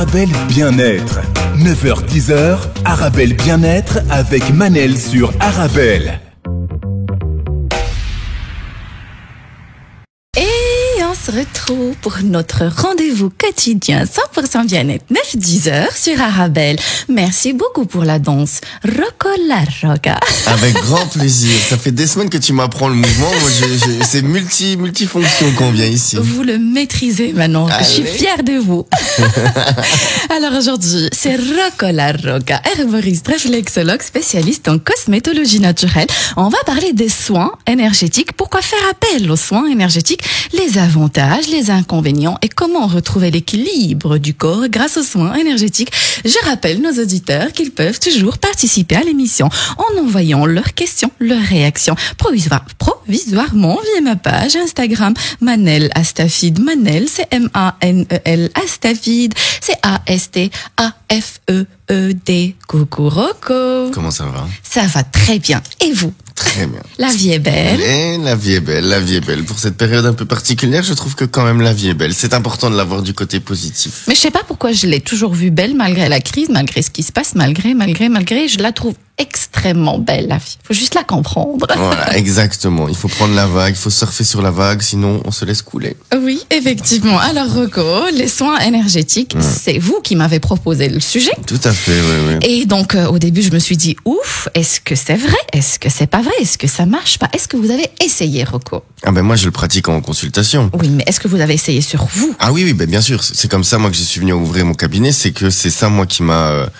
Arabelle Bien-être. 9h-10h, Arabelle Bien-être avec Manel sur Arabelle. On se retrouve pour notre rendez-vous quotidien 100% bien-être 9-10h sur Arabelle. Merci beaucoup pour la danse Rocco la Roca. Avec grand plaisir. Ça fait des semaines que tu m'apprends le mouvement. Moi, c'est multifonction qu'on vient ici. Vous le maîtrisez maintenant. Je suis fière de vous. Alors aujourd'hui, c'est Rocco la Roca, herboriste, réflexologue, spécialiste en cosmétologie naturelle. On va parler des soins énergétiques. Pourquoi faire appel aux soins énergétiques? Les avantages, les inconvénients et comment retrouver l'équilibre du corps grâce aux soins énergétiques. Je rappelle nos auditeurs qu'ils peuvent toujours participer à l'émission en envoyant leurs questions, leurs réactions provisoirement via ma page Instagram Manel Astafid. Manel, c'est M-A-N-E-L Astafid, c'est A-S-T-A-F-E-E-D. Coucou Rocco. Comment ça va? Ça va très bien. Et vous? Très bien. La vie est belle. Et la vie est belle. Pour cette période un peu particulière, je trouve que quand même la vie est belle. C'est important de l'avoir du côté positif. Mais je sais pas pourquoi je l'ai toujours vue belle malgré la crise, malgré ce qui se passe, malgré, je la trouve extrêmement belle, la vie. Faut juste la comprendre. Voilà, exactement. Il faut prendre la vague, il faut surfer sur la vague, sinon on se laisse couler. Oui, effectivement. Alors Rocco, les soins énergétiques, c'est vous qui m'avez proposé le sujet. Tout à fait, oui. Et donc, au début, je me suis dit, ouf, est-ce que c'est vrai? Est-ce que c'est pas vrai? Est-ce que ça marche pas? Est-ce que vous avez essayé, Rocco? Ah ben moi, je le pratique en consultation. Oui, mais est-ce que vous avez essayé sur vous? Ah oui, ben bien sûr. C'est comme ça, moi, que je suis venu ouvrir mon cabinet. C'est que c'est ça, moi, qui m'a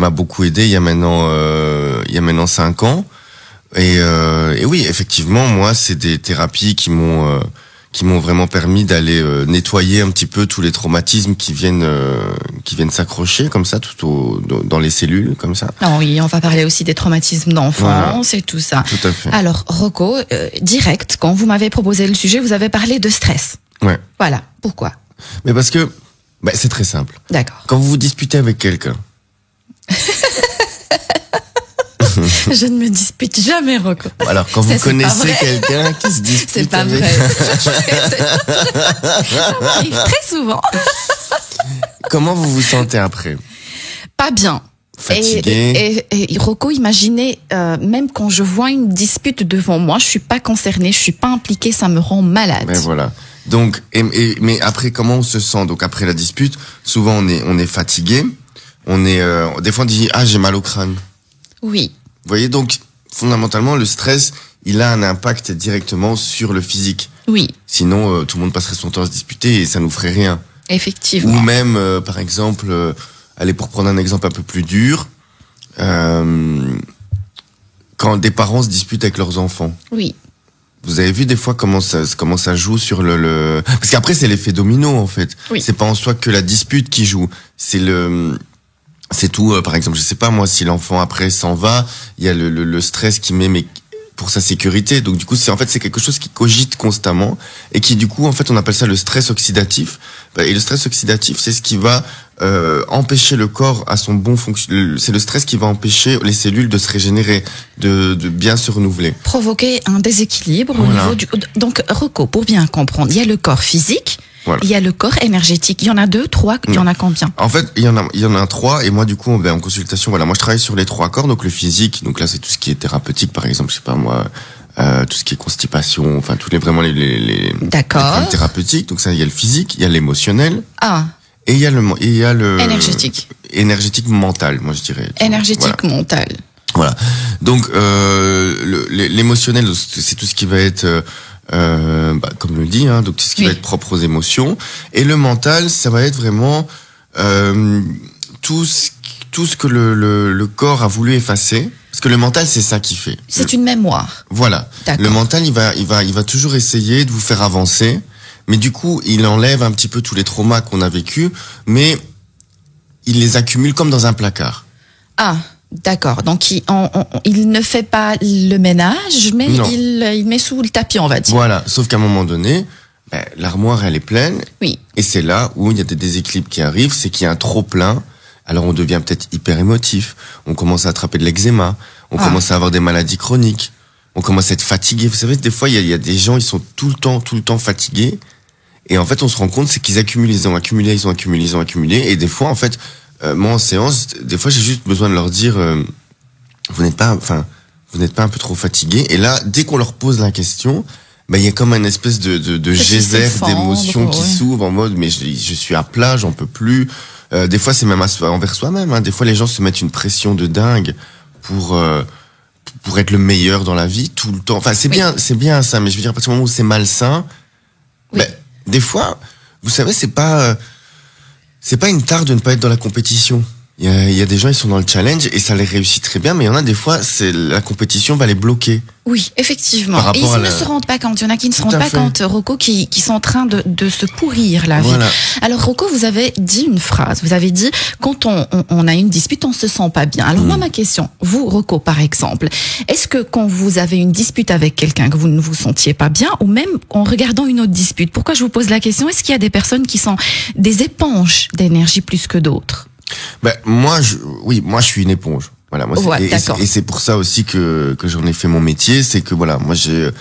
beaucoup aidé il y a maintenant 5 ans. Et oui, effectivement, moi, c'est des thérapies qui m'ont vraiment permis d'aller nettoyer un petit peu tous les traumatismes qui viennent s'accrocher comme ça dans les cellules comme ça. Ah oui, on va parler aussi des traumatismes d'enfance et tout ça. Tout à fait. Alors Rocco, direct, quand vous m'avez proposé le sujet, vous avez parlé de stress. Ouais. Voilà. Pourquoi? Mais parce que c'est très simple. D'accord. Quand vous vous disputez avec quelqu'un. Je ne me dispute jamais, Rocco. Alors, quand vous connaissez quelqu'un qui se dispute c'est pas avec... vrai. Ça m'arrive très souvent. Comment vous vous sentez après? Pas bien. Fatigué. Et Rocco, imaginez, même quand je vois une dispute devant moi, je suis pas concernée, je suis pas impliquée, ça me rend malade. Mais voilà. Donc, mais après, comment on se sent? Donc, après la dispute, souvent on est fatigué. Des fois on dit, j'ai mal au crâne. Oui. Vous voyez, donc, fondamentalement, le stress, il a un impact directement sur le physique. Oui. Sinon, tout le monde passerait son temps à se disputer et ça nous ferait rien. Effectivement. Ou même, par exemple, allez, pour prendre un exemple un peu plus dur, quand des parents se disputent avec leurs enfants. Oui. Vous avez vu des fois comment ça joue sur le... Parce qu'après, c'est l'effet domino, en fait. Oui. C'est pas en soi que la dispute qui joue. C'est tout, par exemple, je sais pas moi, si l'enfant après s'en va, il y a le stress qui met mais pour sa sécurité. Donc du coup, c'est quelque chose qui cogite constamment et qui du coup, en fait, on appelle ça le stress oxydatif. Et le stress oxydatif, c'est ce qui va empêcher le corps à son bon fonctionnement. C'est le stress qui va empêcher les cellules de se régénérer, de bien se renouveler. Provoquer un déséquilibre au niveau du... Donc Rocco, pour bien comprendre, il y a le corps physique. Voilà. Il y a le corps énergétique. Il y en a 2, 3, il y en a combien? En fait, il y en a 3 et moi du coup en consultation, moi je travaille sur les 3 corps, donc le physique, donc là c'est tout ce qui est thérapeutique par exemple, je sais pas moi, tout ce qui est constipation, enfin tous les D'accord. Les thérapeutiques, donc ça il y a le physique, il y a l'émotionnel. Et il y a le énergétique mental, moi je dirais. Énergétique mental. Voilà. Donc l'émotionnel, c'est tout ce qui va être comme le dit, donc tout ce qui va être propre aux émotions. Et le mental, ça va être vraiment tout ce que le corps a voulu effacer. Parce que le mental, c'est ça qui fait. C'est une mémoire. Voilà. D'accord. Le mental, il va toujours essayer de vous faire avancer. Mais du coup, il enlève un petit peu tous les traumas qu'on a vécus, mais il les accumule comme dans un placard. D'accord. Donc, il ne fait pas le ménage, mais il met sous le tapis, on va dire. Voilà. Sauf qu'à un moment donné, l'armoire, elle est pleine. Oui. Et c'est là où il y a des déséquilibres qui arrivent, c'est qu'il y a un trop plein. Alors, on devient peut-être hyper émotif. On commence à attraper de l'eczéma. On commence à avoir des maladies chroniques. On commence à être fatigué. Vous savez, des fois, il y a des gens, ils sont tout le temps fatigués. Et en fait, on se rend compte, c'est qu'ils accumulent, ils ont accumulé. Et des fois, en fait, moi en séance, des fois, j'ai juste besoin de leur dire, vous n'êtes pas un peu trop fatigué. Et là, dès qu'on leur pose la question, il y a comme une espèce de geyser d'émotions qui s'ouvre en mode, mais je suis à plat, j'en peux plus. Des fois, c'est même envers soi-même. Hein. Des fois, les gens se mettent une pression de dingue pour être le meilleur dans la vie tout le temps. Enfin, c'est bien ça, mais je veux dire, à partir du moment où c'est malsain, des fois, vous savez, c'est pas une tare de ne pas être dans la compétition. Il y a des gens, ils sont dans le challenge et ça les réussit très bien, mais il y en a des fois, la compétition va les bloquer. Oui, effectivement. Et ils ne se rendent pas compte. Il y en a qui ne se rendent pas compte, Rocco, qui sont en train de se pourrir la vie. Alors, Rocco, vous avez dit une phrase. Vous avez dit, quand on a une dispute, on se sent pas bien. Alors, moi, ma question, vous, Rocco, par exemple, est-ce que quand vous avez une dispute avec quelqu'un, que vous ne vous sentiez pas bien, ou même en regardant une autre dispute, pourquoi je vous pose la question? Est-ce qu'il y a des personnes qui sont des éponges d'énergie plus que d'autres? Moi, je suis une éponge. Voilà, et c'est pour ça aussi que j'en ai fait mon métier, c'est que voilà, moi j'ai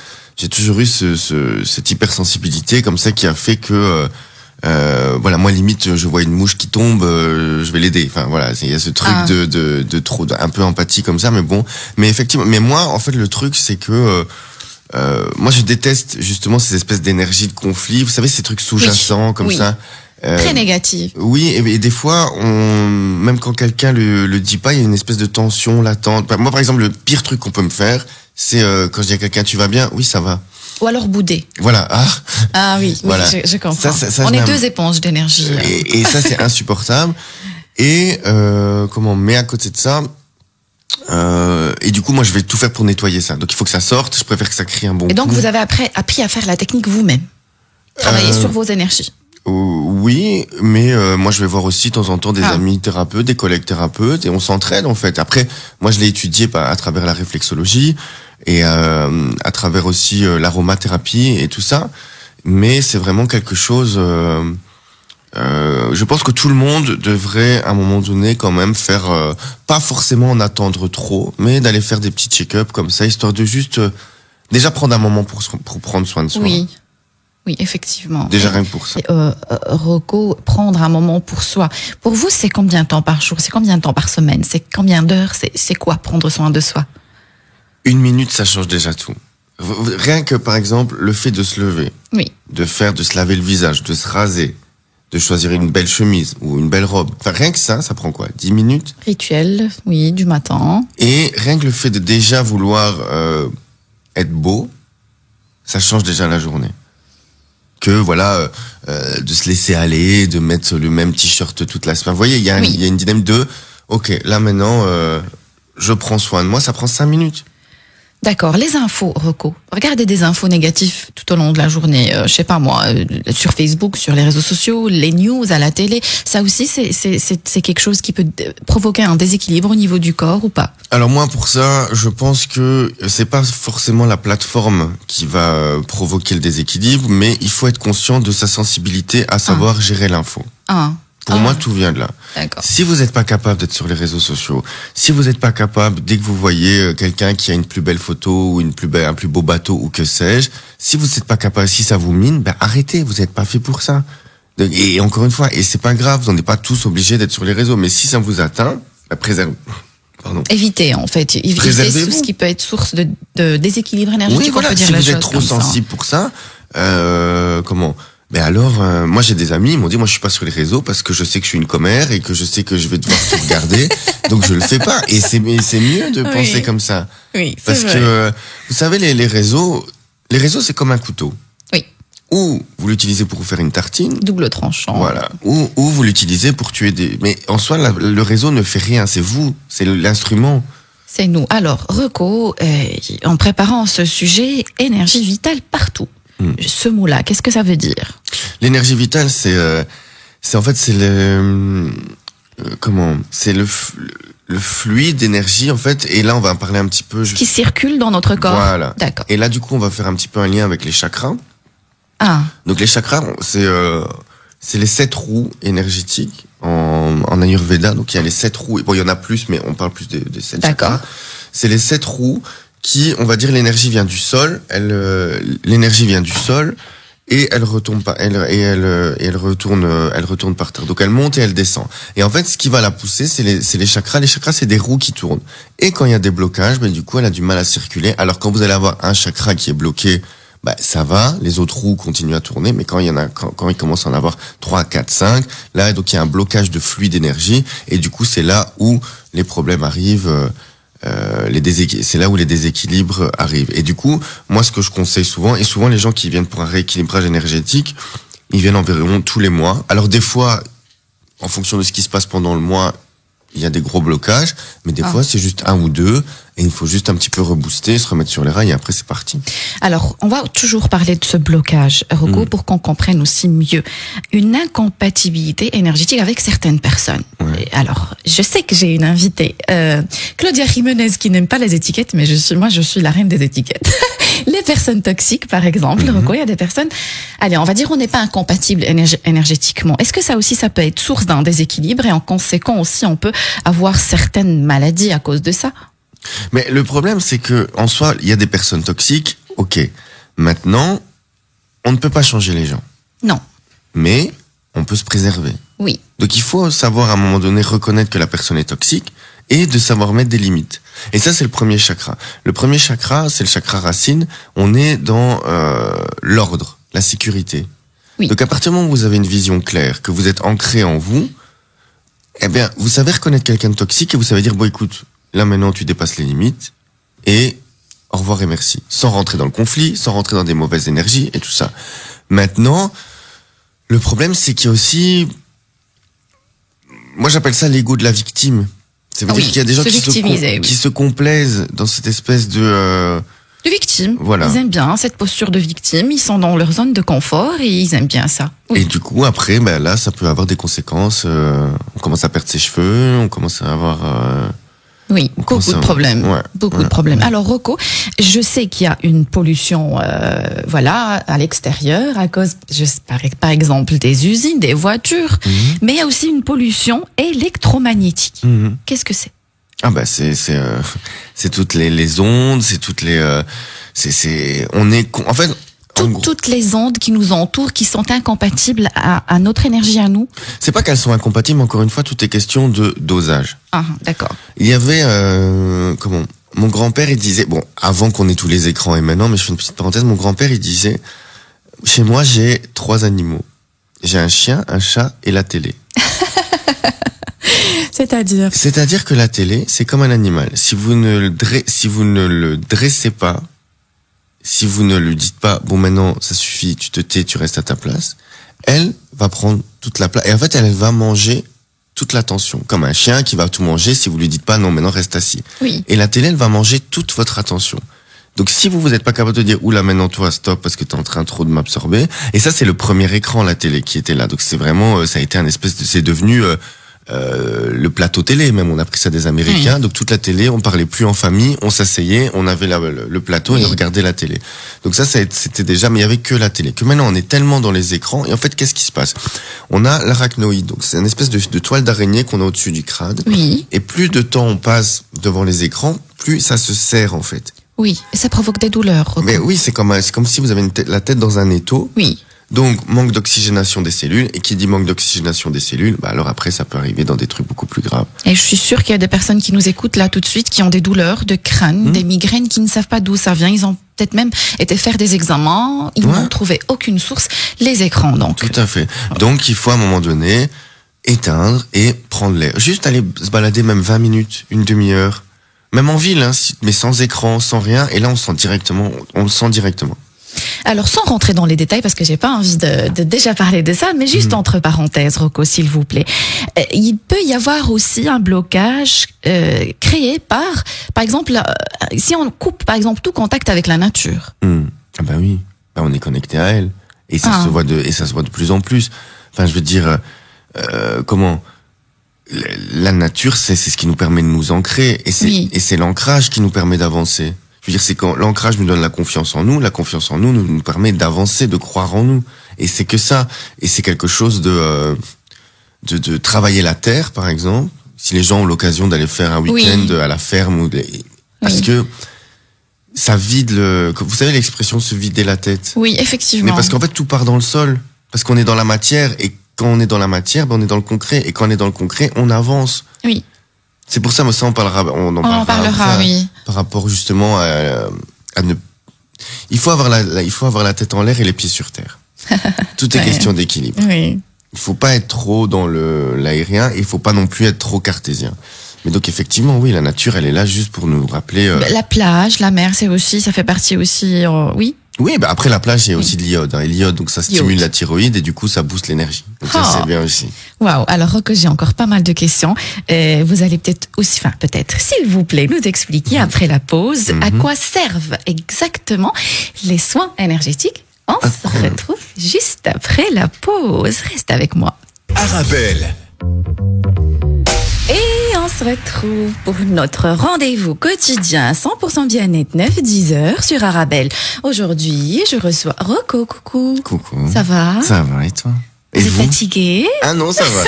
toujours eu cette hypersensibilité comme ça qui a fait que moi limite je vois une mouche qui tombe, je vais l'aider. Enfin voilà, il y a ce truc de trop un peu empathie comme ça, mais effectivement, mais moi en fait le truc c'est que moi je déteste justement ces espèces d'énergie de conflit, vous savez ces trucs sous-jacents comme ça. Très négatif. Oui, et des fois, même quand quelqu'un le dit pas, il y a une espèce de tension latente. Moi, par exemple, le pire truc qu'on peut me faire, c'est quand je dis à quelqu'un, tu vas bien? Oui, ça va. Ou alors bouder. Voilà. Ah oui, voilà. Je comprends. Ça, on est deux éponges d'énergie. Et ça, c'est insupportable. Et mais à côté de ça, et du coup, moi, je vais tout faire pour nettoyer ça. Donc, il faut que ça sorte. Je préfère que ça crie un bon coup. Et donc, vous avez appris à faire la technique vous-même. Travailler sur vos énergies. Oui, mais moi je vais voir aussi de temps en temps des amis thérapeutes, des collègues thérapeutes, et on s'entraide en fait. Après, moi je l'ai étudié à travers la réflexologie et à travers aussi l'aromathérapie et tout ça. Mais c'est vraiment quelque chose. Je pense que tout le monde devrait à un moment donné quand même faire, pas forcément en attendre trop, mais d'aller faire des petits check-up comme ça, histoire de juste déjà prendre un moment pour prendre soin de soi. Oui, effectivement. Déjà rien que pour ça. Rocco, prendre un moment pour soi. Pour vous, c'est combien de temps par jour? C'est combien de temps par semaine? C'est combien d'heures? C'est quoi prendre soin de soi? 1 minute, ça change déjà tout. Rien que, par exemple, le fait de se lever. Oui. De se laver le visage, de se raser, de choisir une belle chemise ou une belle robe. Enfin, rien que ça prend quoi? 10 minutes? Rituel, oui, du matin. Et rien que le fait de déjà vouloir être beau, ça change déjà la journée. Que voilà, de se laisser aller, de mettre le même t-shirt toute la semaine. Vous voyez, il y a une dynamique de ok, là maintenant je prends soin de moi, ça prend 5 minutes. D'accord, les infos, Rocco. Regardez des infos négatives tout au long de la journée, je sais pas moi, sur Facebook, sur les réseaux sociaux, les news à la télé. Ça aussi, c'est quelque chose qui peut provoquer un déséquilibre au niveau du corps ou pas? Alors moi, pour ça, je pense que c'est pas forcément la plateforme qui va provoquer le déséquilibre, mais il faut être conscient de sa sensibilité à savoir gérer l'info. Pour moi, tout vient de là. D'accord. Si vous n'êtes pas capable d'être sur les réseaux sociaux, si vous n'êtes pas capable, dès que vous voyez quelqu'un qui a une plus belle photo ou un plus beau bateau ou que sais-je, si vous n'êtes pas capable, si ça vous mine, arrêtez, vous n'êtes pas fait pour ça. Et encore une fois, et c'est pas grave, vous n'êtes pas tous obligés d'être sur les réseaux, mais si ça vous atteint, préservez. Évitez, en fait. Évitez tout ce qui peut être source de déséquilibre énergétique. Oui, voilà, si vous êtes trop sensible pour ça, alors, moi j'ai des amis, ils m'ont dit, moi je suis pas sur les réseaux parce que je sais que je suis une commère et que je sais que je vais devoir tout regarder, donc je le fais pas. Et c'est mieux de penser comme ça. Oui, parce vrai. Que, vous savez, les réseaux c'est comme un couteau. Oui. Ou vous l'utilisez pour vous faire une tartine. Double tranchant. Voilà. Ou vous l'utilisez pour tuer mais en soi, le réseau ne fait rien, c'est vous, c'est l'instrument. C'est nous. Alors, Rocco, en préparant ce sujet, énergie vitale partout. Ce mot-là, qu'est-ce que ça veut dire? L'énergie vitale, c'est le fluide d'énergie en fait. Et là, on va en parler un petit peu. Ce qui circule dans notre corps. Voilà. D'accord. Et là, du coup, on va faire un petit peu un lien avec les chakras. Donc les chakras, c'est les 7 roues énergétiques en Ayurveda. Donc il y a les 7 roues. Bon, il y en a plus, mais on parle plus des 7 chakras. C'est les 7 roues qui, on va dire, l'énergie vient du sol. L'énergie vient du sol et elle retourne pas, elle retourne par terre. Donc elle monte et elle descend. Et en fait, ce qui va la pousser, c'est les chakras. Les chakras, c'est des roues qui tournent. Et quand il y a des blocages, du coup, elle a du mal à circuler. Alors quand vous allez avoir un chakra qui est bloqué, ça va, les autres roues continuent à tourner, mais quand il commence à en avoir 3, 4, 5, là, donc il y a un blocage de flux d'énergie, et du coup, c'est là où les problèmes arrivent, c'est là où les déséquilibres arrivent. Et du coup, moi, ce que je conseille souvent, et souvent les gens qui viennent pour un rééquilibrage énergétique, ils viennent environ tous les mois. Alors des fois, en fonction de ce qui se passe pendant le mois, il y a des gros blocages, mais des fois c'est juste 1 ou 2, et il faut juste un petit peu rebooster, se remettre sur les rails, et après c'est parti. Alors, on va toujours parler de ce blocage, Rocco, pour qu'on comprenne aussi mieux une incompatibilité énergétique avec certaines personnes. Ouais. Alors, je sais que j'ai une invitée, Claudia Jiménez, qui n'aime pas les étiquettes, mais je suis la reine des étiquettes. Les personnes toxiques, par exemple, Rocco, il y a des personnes, allez, on va dire on n'est pas incompatible énergétiquement. Est-ce que ça peut être source d'un déséquilibre, et en conséquent aussi on peut avoir certaines maladies à cause de ça? Mais le problème, c'est que en soi, il y a des personnes toxiques. Ok. Maintenant, on ne peut pas changer les gens. Non. Mais on peut se préserver. Oui. Donc il faut savoir à un moment donné reconnaître que la personne est toxique et de savoir mettre des limites. Et ça, c'est le premier chakra. Le premier chakra, c'est le chakra racine. On est dans l'ordre, la sécurité. Oui. Donc à partir du moment où vous avez une vision claire, que vous êtes ancré en vous, eh bien, vous savez reconnaître quelqu'un de toxique et vous savez dire, bon, écoute, là maintenant tu dépasses les limites et au revoir et merci. Sans rentrer dans le conflit, sans rentrer dans des mauvaises énergies et tout ça. Maintenant, le problème c'est qu'il y a aussi, moi j'appelle ça l'ego de la victime. Ça veut dire qu'il y a des gens qui se complaisent dans cette espèce de victime. Voilà. Ils aiment bien cette posture de victime, ils sont dans leur zone de confort et ils aiment bien ça. Oui. Et du coup après, là ça peut avoir des conséquences. On commence à perdre ses cheveux, on commence à avoir oui, beaucoup de problèmes. Beaucoup de problèmes. Alors, Rocco, je sais qu'il y a une pollution, à l'extérieur, à cause, par exemple, des usines, des voitures, mais il y a aussi une pollution électromagnétique. Qu'est-ce que c'est? C'est toutes les ondes, c'est toutes les, en fait, toutes les ondes qui nous entourent, qui sont incompatibles à notre énergie à nous. C'est pas qu'elles sont incompatibles, encore une fois, tout est question de dosage. Ah, d'accord. Il y avait, mon grand-père, il disait, bon, avant qu'on ait tous les écrans et maintenant, mais je fais une petite parenthèse, mon grand-père, il disait, chez moi, j'ai 3 animaux. J'ai un chien, un chat et la télé. C'est-à-dire que la télé, c'est comme un animal. Si vous ne le dressez pas, si vous ne lui dites pas, bon maintenant ça suffit, tu te tais, tu restes à ta place, elle va prendre toute la place. Et en fait, elle va manger toute l'attention. Comme un chien qui va tout manger si vous lui dites pas, non maintenant reste assis. Oui. Et la télé, elle va manger toute votre attention. Donc si vous n'êtes pas capable de dire, oula maintenant toi stop parce que t'es en train trop de m'absorber. Et ça c'est le premier écran, la télé, qui était là. Donc c'est vraiment, ça a été c'est devenu le plateau télé même, on a pris ça des Américains. Donc toute la télé, on parlait plus en famille, on s'asseyait, on avait le plateau et on regardait la télé. Donc ça c'était déjà, mais il y avait que la télé. Que maintenant on est tellement dans les écrans, et en fait qu'est-ce qui se passe? On a l'arachnoïde, donc c'est une espèce de toile d'araignée qu'on a au-dessus du crâne. Oui. Et plus de temps on passe devant les écrans, plus ça se serre en fait. Oui, et ça provoque des douleurs. Mais oui, c'est comme si vous avez la tête dans un étau. Oui. Donc, manque d'oxygénation des cellules. Et qui dit manque d'oxygénation des cellules, alors après, ça peut arriver dans des trucs beaucoup plus graves. Et je suis sûre qu'il y a des personnes qui nous écoutent là tout de suite, qui ont des douleurs de crâne, des migraines, qui ne savent pas d'où ça vient. Ils ont peut-être même été faire des examens. Ils n'ont trouvé aucune source. Les écrans, donc. Tout à fait. Donc, il faut à un moment donné éteindre et prendre l'air. Juste aller se balader même 20 minutes, une demi-heure. Même en ville, mais sans écran, sans rien. Et là, on le sent directement. Alors, sans rentrer dans les détails, parce que j'ai pas envie de déjà parler de ça, mais juste entre parenthèses, Rocco, s'il vous plaît. Il peut y avoir aussi un blocage créé par exemple, si on coupe, par exemple, tout contact avec la nature. Ah bah oui, on est connecté à elle. Et ça se voit de plus en plus. Enfin, je veux dire, la nature, c'est ce qui nous permet de nous ancrer. Et c'est l'ancrage qui nous permet d'avancer. Je veux dire, c'est quand l'ancrage nous donne la confiance en nous nous permet d'avancer, de croire en nous. Et c'est que ça. Et c'est quelque chose de travailler la terre, par exemple. Si les gens ont l'occasion d'aller faire un week-end à la ferme parce que ça vide vous savez l'expression se vider la tête. Oui, effectivement. Mais parce qu'en fait, tout part dans le sol. Parce qu'on est dans la matière, et quand on est dans la matière, on est dans le concret, et quand on est dans le concret, on avance. Oui. C'est pour ça, mais ça, on en parlera après, oui. Par rapport justement à ne, il faut avoir la tête en l'air et les pieds sur terre. Tout est question d'équilibre. Oui. Il faut pas être trop dans l'aérien, et il faut pas non plus être trop cartésien. Mais donc effectivement, oui, la nature, elle est là juste pour nous rappeler. La plage, la mer, ça fait partie aussi. Oui. Oui, après la plage, il y a aussi de l'iode. Et l'iode, donc ça stimule la thyroïde et du coup, ça booste l'énergie. Donc ça, c'est bien aussi. Waouh. Alors, Rocco, j'ai encore pas mal de questions. Vous allez peut-être, s'il vous plaît, nous expliquer après la pause à quoi servent exactement les soins énergétiques. On se retrouve juste après la pause. Reste avec moi. Arabelle. Et on se retrouve pour notre rendez-vous quotidien 100% bien-être 9-10 heures sur Arabelle. Aujourd'hui, je reçois Rocco. Coucou. Coucou. Ça va? Ça va, et toi? Et vous êtes fatigué? Ah non, ça va.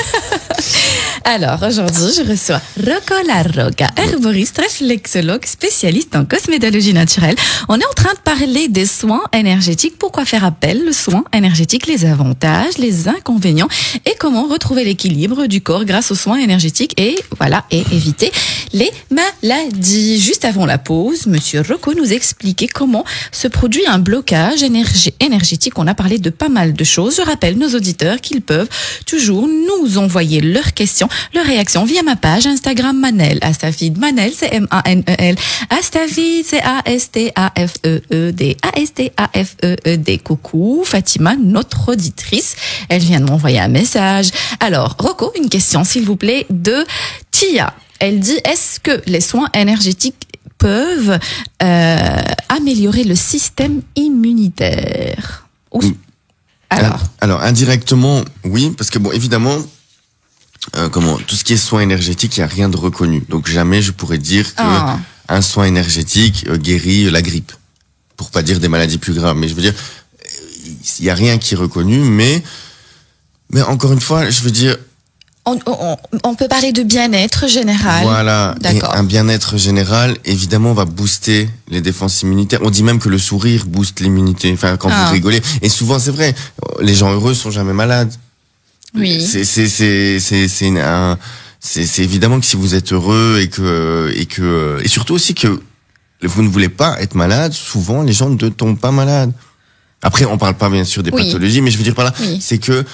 Alors, aujourd'hui, je reçois Rocco Larroca, herboriste, réflexologue, spécialiste en cosmétologie naturelle. On est en train de parler des soins énergétiques. Pourquoi faire appel aux soins énergétiques, les avantages, les inconvénients et comment retrouver l'équilibre du corps grâce aux soins énergétiques et éviter les maladies. Juste avant la pause, Monsieur Rocco nous expliquait comment se produit un blocage énergétique. On a parlé de pas mal de choses. Je rappelle nos auditeurs qu'ils peuvent toujours nous envoyer leurs questions, leurs réactions via ma page Instagram Manel, Astafid Manel, c'est M-A-N-E-L, Astafid, c'est A-S-T-A-F-E-E-D, A-S-T-A-F-E-E-D. Coucou, Fatima, notre auditrice, elle vient de m'envoyer un message. Alors, Rocco, une question s'il vous plaît de Tia. Elle dit, est-ce que les soins énergétiques peuvent améliorer le système immunitaire? Alors indirectement, oui, parce que bon, évidemment, tout ce qui est soins énergétiques, il y a rien de reconnu. Donc jamais je pourrais dire que un soin énergétique guérit la grippe, pour pas dire des maladies plus graves. Mais je veux dire, il y a rien qui est reconnu. Mais encore une fois, je veux dire. On peut parler de bien-être général. Voilà, et un bien-être général, évidemment, va booster les défenses immunitaires. On dit même que le sourire booste l'immunité. Enfin, quand vous rigolez. Et souvent, c'est vrai, les gens heureux sont jamais malades. Oui. C'est évidemment que si vous êtes heureux et surtout aussi que vous ne voulez pas être malade, souvent les gens ne tombent pas malades. Après, on parle pas bien sûr des pathologies, mais je veux dire par là, c'est que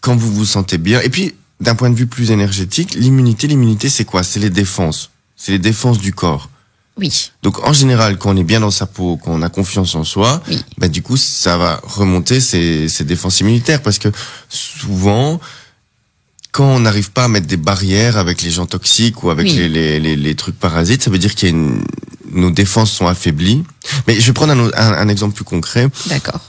quand vous vous sentez bien, et puis d'un point de vue plus énergétique, l'immunité c'est quoi? C'est les défenses. C'est les défenses du corps. Oui. Donc en général, quand on est bien dans sa peau, quand on a confiance en soi, du coup ça va remonter ses défenses immunitaires, parce que souvent, quand on n'arrive pas à mettre des barrières avec les gens toxiques ou avec les trucs parasites, ça veut dire nos défenses sont affaiblies. Mais je vais prendre un exemple plus concret. D'accord.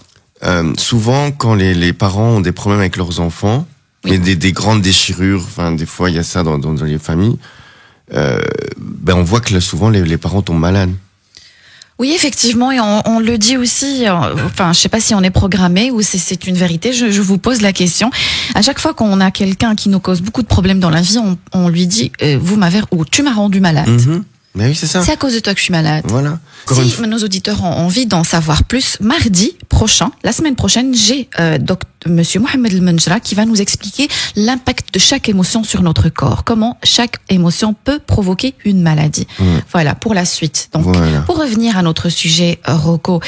Souvent, quand les parents ont des problèmes avec leurs enfants, mais des grandes déchirures, enfin des fois il y a ça dans les familles, on voit que là, souvent les parents tombent malades. Oui, effectivement, et on le dit aussi, je sais pas si on est programmé ou c'est une vérité, je vous pose la question. À chaque fois qu'on a quelqu'un qui nous cause beaucoup de problèmes dans la vie, on lui dit, tu m'as rendu malade. Mm-hmm. Mais oui, c'est ça. C'est à cause de toi que je suis malade. Voilà. Si nos auditeurs ont envie d'en savoir plus, mardi prochain, la semaine prochaine, j'ai Monsieur Mohamed El Menjra qui va nous expliquer l'impact de chaque émotion sur notre corps. Comment chaque émotion peut provoquer une maladie. Voilà, pour la suite. Donc, pour revenir à notre sujet, Rocco,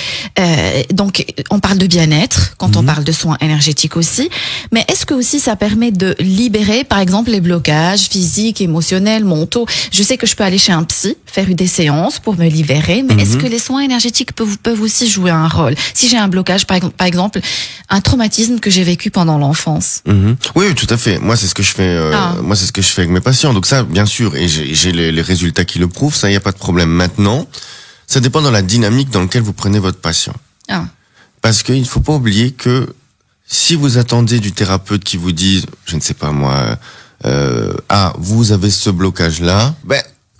donc on parle de bien-être quand on parle de soins énergétiques aussi. Mais est-ce que aussi ça permet de libérer, par exemple, les blocages physiques, émotionnels, mentaux? Je sais que je peux aller chez un psy, faire des séances pour me libérer, mais est-ce que les soins énergétiques peuvent aussi jouer un rôle? Si j'ai un blocage, par exemple, un traumatisme que j'ai vécu pendant l'enfance. Oui, tout à fait. Moi, c'est ce que je fais. Moi, c'est ce que je fais avec mes patients. Donc ça, bien sûr, et j'ai les résultats qui le prouvent. Ça, il y a pas de problème. Maintenant, ça dépend de la dynamique dans laquelle vous prenez votre patient. Parce qu'il ne faut pas oublier que si vous attendez du thérapeute qui vous dise, je ne sais pas moi, vous avez ce blocage-là,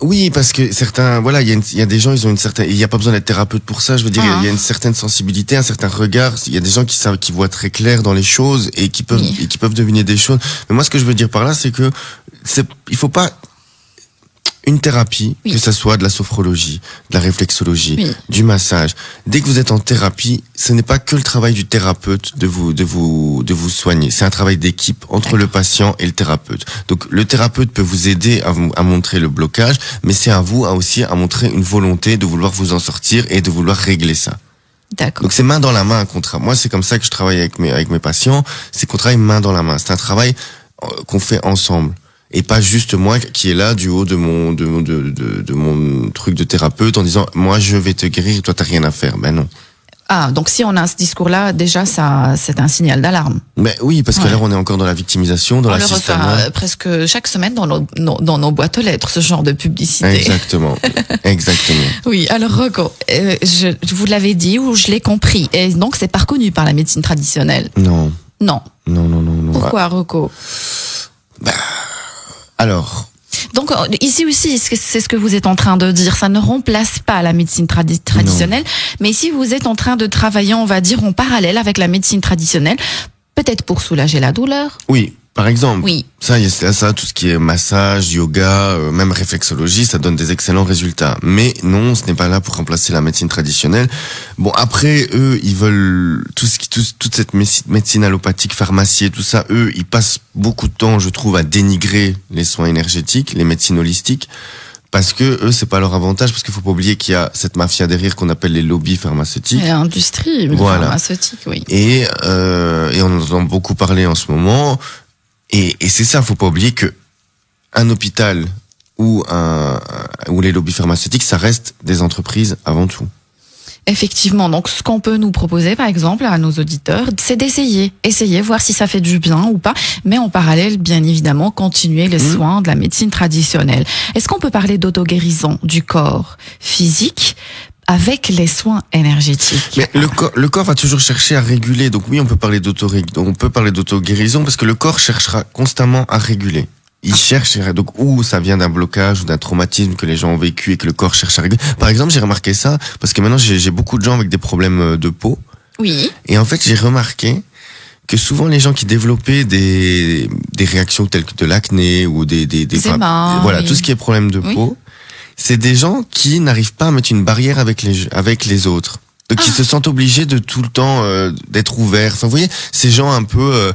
oui, parce que certains, voilà, il y a des gens, ils ont il y a pas besoin d'être thérapeute pour ça. Je veux dire, il y a une certaine sensibilité, un certain regard. Il y a des gens qui voient très clair dans les choses et qui peuvent deviner des choses. Mais moi, ce que je veux dire par là, c'est que il faut pas, une thérapie, Oui. que ça soit de la sophrologie, de la réflexologie, Oui. du massage. Dès que vous êtes en thérapie, ce n'est pas que le travail du thérapeute de vous soigner. C'est un travail d'équipe entre le patient et le thérapeute. Donc le thérapeute peut vous aider à montrer le blocage, mais c'est à vous aussi à montrer une volonté de vouloir vous en sortir et de vouloir régler ça. D'accord. Donc c'est main dans la main un contrat. Moi c'est comme ça que je travaille avec mes patients, c'est qu'on travaille main dans la main. C'est un travail qu'on fait ensemble. Et pas juste moi qui est là du haut de mon truc de thérapeute en disant moi je vais te guérir et toi t'as rien à faire. Ben non. Ah, donc si on a ce discours-là, déjà, ça, c'est un signal d'alarme. Ben oui, parce que là on est encore dans la victimisation, dans On le l'assistanat. reçoit presque chaque semaine dans nos boîtes aux lettres, ce genre de publicité. Exactement. Exactement. Oui, alors Rocco, je vous l'avais dit ou je l'ai compris. Et donc c'est pas reconnu par la médecine traditionnelle. Non. Non. Non. Pourquoi Rocco? Alors, Donc ici aussi, c'est ce que vous êtes en train de dire. Ça ne remplace pas la médecine traditionnelle, mais ici vous êtes en train de travailler, on va dire, en parallèle avec la médecine traditionnelle, peut-être pour soulager la douleur. oui, par exemple. Oui. Ça, tout ce qui est massage, yoga, même réflexologie, ça donne des excellents résultats. Mais non, ce n'est pas là pour remplacer la médecine traditionnelle. Bon, après, eux, ils veulent toute cette médecine allopathique, pharmacie et tout ça, eux, ils passent beaucoup de temps, je trouve, à dénigrer les soins énergétiques, les médecines holistiques. Parce que eux, c'est pas leur avantage, parce qu'il faut pas oublier qu'il y a cette mafia derrière qu'on appelle les lobbies pharmaceutiques. Et l'industrie pharmaceutique, oui. Et on en entend beaucoup parler en ce moment. Et c'est ça, faut pas oublier que un hôpital ou les lobbies pharmaceutiques, ça reste des entreprises avant tout. Effectivement, donc ce qu'on peut nous proposer, par exemple, à nos auditeurs, c'est d'essayer, voir si ça fait du bien ou pas, mais en parallèle, bien évidemment, continuer les soins de la médecine traditionnelle. Est-ce qu'on peut parler d'auto-guérison du corps physique avec les soins énergétiques? Mais le corps va toujours chercher à réguler. Donc oui, on peut parler d'auto-guérison parce que le corps cherchera constamment à réguler. Il cherche, donc, ou ça vient d'un blocage ou d'un traumatisme que les gens ont vécu et que le corps cherche à réguler. Par exemple, j'ai remarqué ça parce que maintenant j'ai beaucoup de gens avec des problèmes de peau. Oui. Et en fait, j'ai remarqué que souvent les gens qui développaient des réactions telles que de l'acné ou des oui. tout ce qui est problème de peau, c'est des gens qui n'arrivent pas à mettre une barrière avec les autres. Donc ils se sentent obligés de tout le temps d'être ouverts. Enfin, vous voyez, ces gens un peu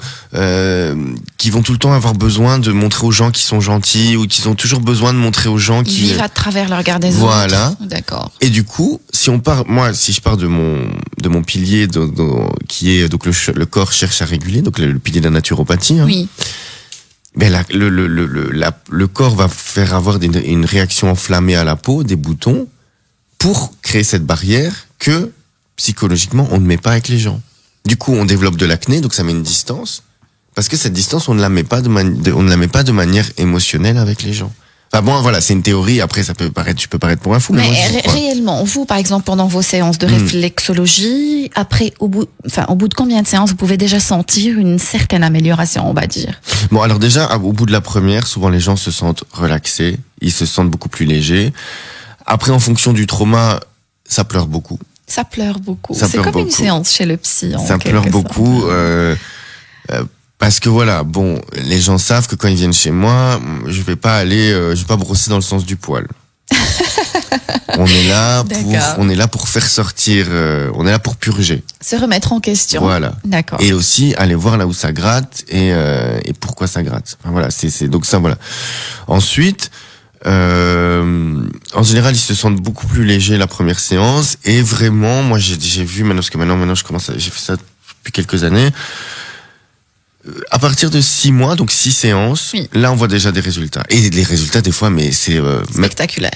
qui vont tout le temps avoir besoin de montrer aux gens qu'ils sont gentils ou qui ont toujours besoin de montrer aux gens Ils vivent à travers le regard des autres. Voilà. D'accord. Et du coup, si je pars de mon pilier qui est donc le corps cherche à réguler, donc le pilier de la naturopathie. Hein, oui. Ben le corps va faire avoir une réaction enflammée à la peau, des boutons, pour créer cette barrière que psychologiquement on ne met pas avec les gens. Du coup, on développe de l'acné, donc ça met une distance, parce que cette distance on ne la met pas de manière émotionnelle avec les gens. Enfin bon, voilà, c'est une théorie. Après, je peux paraître pour un fou, mais moi, j'y crois. Réellement, vous, par exemple, pendant vos séances de réflexologie, après, au bout de combien de séances vous pouvez déjà sentir une certaine amélioration, on va dire? Bon, alors déjà, au bout de la première, souvent les gens se sentent relaxés, ils se sentent beaucoup plus légers. Après, en fonction du trauma, ça pleure beaucoup. Ça pleure beaucoup. C'est comme beaucoup. Une séance chez le psy. Ça pleure beaucoup. Parce que voilà, bon, les gens savent que quand ils viennent chez moi, je vais pas brosser dans le sens du poil. On est là pour faire sortir, on est là pour purger. Se remettre en question. Voilà. D'accord. Et aussi aller voir là où ça gratte et pourquoi ça gratte. Enfin, voilà, c'est donc ça, voilà. Ensuite, en général, ils se sentent beaucoup plus légers la première séance et vraiment, moi j'ai vu maintenant parce que maintenant j'ai fait ça depuis quelques années. À partir de 6 mois, donc 6 séances, là on voit déjà des résultats. Et les résultats des fois, mais c'est spectaculaire.